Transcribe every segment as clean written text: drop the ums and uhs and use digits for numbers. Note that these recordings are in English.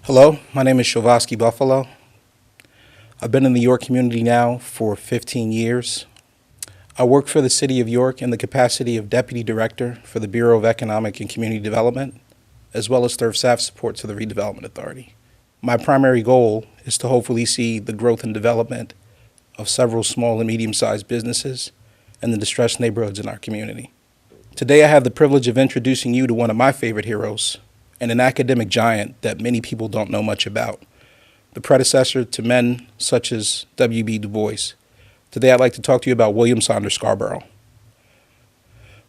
Hello, my name is Shilvosky Buffaloe. I've been in the York community now for 15 years. I work for the City of York in the capacity of Deputy Director for the Bureau of Economic and Community Development, as well as serve staff support to the Redevelopment Authority. My primary goal is to hopefully see the growth and development of several small and medium-sized businesses in the distressed neighborhoods in our community. Today I have the privilege of introducing you to one of my favorite heroes, and an academic giant that many people don't know much about, the predecessor to men such as W.B. Du Bois. Today I'd like to talk to you about William Saunders Scarborough.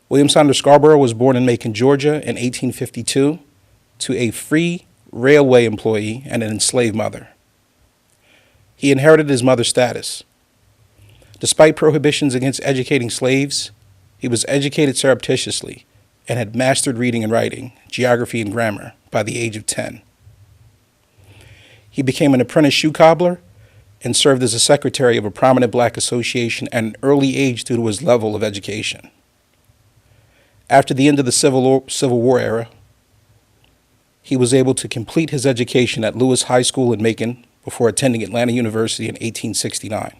William Saunders Scarborough was born in Macon, Georgia in 1852 to a free railway employee and an enslaved mother. He inherited his mother's status. Despite prohibitions against educating slaves, he was educated surreptitiously and had mastered reading and writing, geography and grammar by the age of 10. He became an apprentice shoe cobbler and served as a secretary of a prominent black association at an early age due to his level of education. After the end of the Civil War era, he was able to complete his education at Lewis High School in Macon before attending Atlanta University in 1869.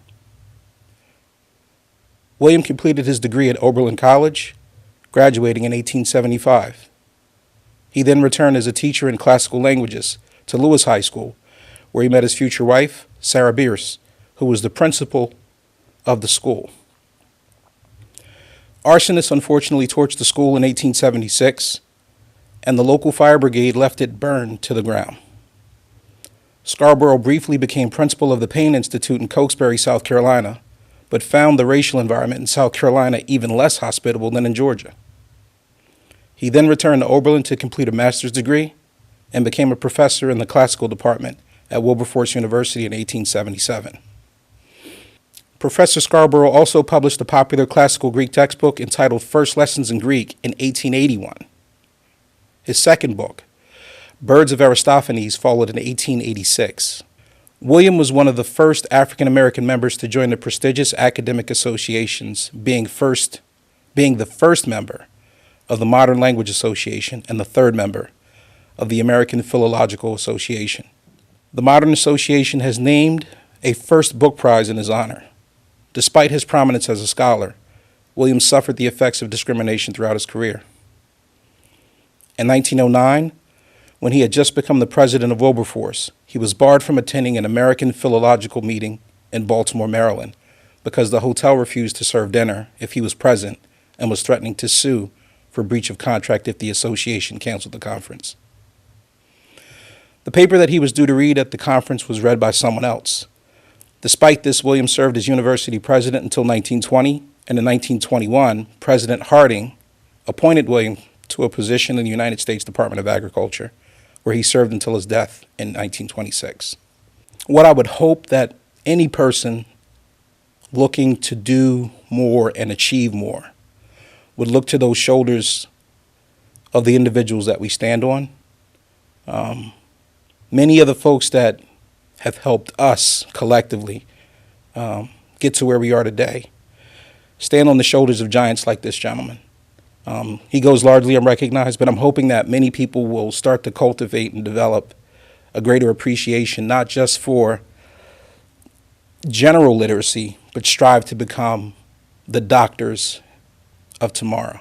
William completed his degree at Oberlin College, graduating in 1875. He then returned as a teacher in classical languages to Lewis High School, where he met his future wife, Sarah Bierce, who was the principal of the school. Arsonists unfortunately torched the school in 1876, and the local fire brigade left it burned to the ground. Scarborough briefly became principal of the Payne Institute in Cokesbury, South Carolina, but found the racial environment in South Carolina even less hospitable than in Georgia. He then returned to Oberlin to complete a master's degree and became a professor in the classical department at Wilberforce University in 1877. Professor Scarborough also published a popular classical Greek textbook entitled First Lessons in Greek in 1881. His second book, Birds of Aristophanes, followed in 1886. William was one of the first African-American members to join the prestigious academic associations, being the first member of the Modern Language Association and the third member of the American Philological Association. The Modern Association has named a first book prize in his honor. Despite his prominence as a scholar, William suffered the effects of discrimination throughout his career. In 1909, when he had just become the president of Wilberforce, he was barred from attending an American Philological meeting in Baltimore, Maryland, because the hotel refused to serve dinner if he was present and was threatening to sue for breach of contract if the association canceled the conference. The paper that he was due to read at the conference was read by someone else. Despite this, William served as university president until 1920, and in 1921, President Harding appointed William to a position in the United States Department of Agriculture, where he served until his death in 1926. What I would hope that any person looking to do more and achieve more would look to those shoulders of the individuals that we stand on. Many of the folks that have helped us collectively get to where we are today stand on the shoulders of giants like this gentleman. He goes largely unrecognized, but I'm hoping that many people will start to cultivate and develop a greater appreciation, not just for general literacy, but strive to become the doctors of tomorrow.